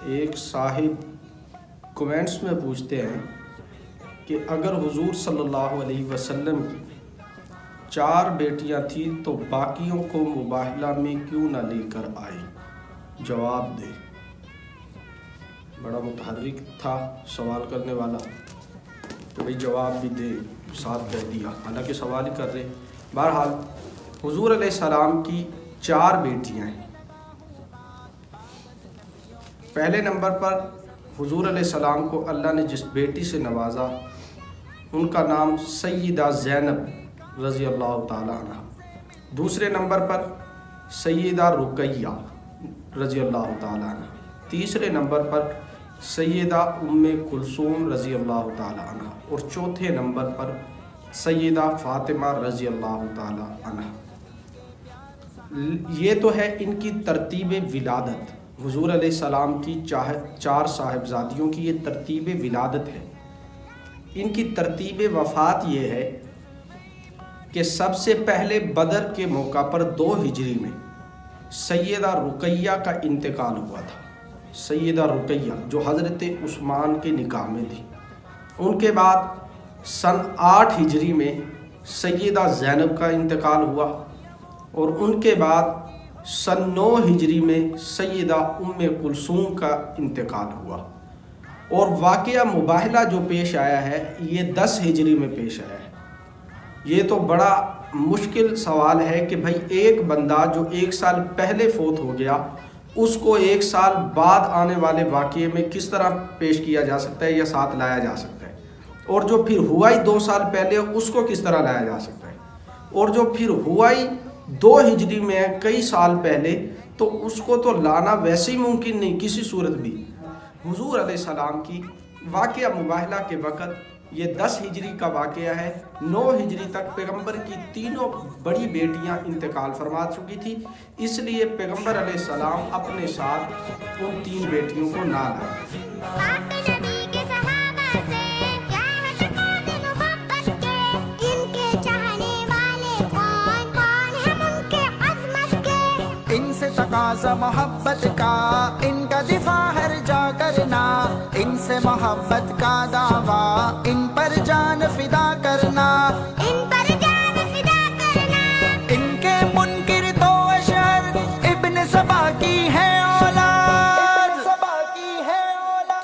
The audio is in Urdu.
ایک صاحب کومنٹس میں پوچھتے ہیں کہ اگر حضور صلی اللہ علیہ وسلم کی 4 بیٹیاں تھیں تو باقیوں کو مباہلہ میں کیوں نہ لے کر آئے؟ جواب دے۔ بڑا متحرک تھا سوال کرنے والا، تو بھئی جواب بھی دے، ساتھ کہہ دیا، حالانکہ سوال ہی کر رہے۔ بہرحال حضور علیہ السلام کی 4 بیٹیاں ہیں۔ پہلے نمبر پر حضور علیہ السلام کو اللہ نے جس بیٹی سے نوازا ان کا نام سیدہ زینب رضی اللہ تعالی عنہ۔ دوسرے نمبر پر سیدہ رقیہ رضی اللہ تعالی عنہ۔ تیسرے نمبر پر سیدہ ام کلثوم رضی اللہ تعالی عنہ، اور چوتھے نمبر پر سیدہ فاطمہ رضی اللہ تعالی عنہ۔ یہ تو ہے ان کی ترتیب ولادت۔ حضور علیہ السلام کی 4 صاحبزادیوں کی یہ ترتیب ولادت ہے۔ ان کی ترتیب وفات یہ ہے کہ سب سے پہلے بدر کے موقع پر 2 ہجری میں سیدہ رقیہ کا انتقال ہوا تھا۔ سیدہ رقیہ جو حضرت عثمان کے نکاح میں تھی۔ ان کے بعد سن 8 ہجری میں سیدہ زینب کا انتقال ہوا، اور ان کے بعد سن 9 ہجری میں سیدہ ام کلثوم کا انتقال ہوا، اور واقعہ مباہلہ جو پیش آیا ہے یہ 10 ہجری میں پیش آیا ہے۔ یہ تو بڑا مشکل سوال ہے کہ بھائی ایک بندہ جو 1 سال پہلے فوت ہو گیا اس کو 1 سال بعد آنے والے واقعے میں کس طرح پیش کیا جا سکتا ہے یا ساتھ لایا جا سکتا ہے، اور جو پھر ہوا ہی 2 سال پہلے اس کو کس طرح لایا جا سکتا ہے، اور جو پھر ہوا ہی 2 ہجری میں ہے کئی سال پہلے، تو اس کو تو لانا ویسے ہی ممکن نہیں کسی صورت بھی۔ حضور علیہ السلام کی واقعہ مباہلہ کے وقت یہ 10 ہجری کا واقعہ ہے۔ 9 ہجری تک پیغمبر کی 3 بڑی بیٹیاں انتقال فرما چکی تھی، اس لیے پیغمبر علیہ السلام اپنے ساتھ ان 3 بیٹیوں کو نہ لائے۔ ان سے تقاضا محبت کا، ان کا دفاع ہر جا کرنا، ان سے محبت کا دعویٰ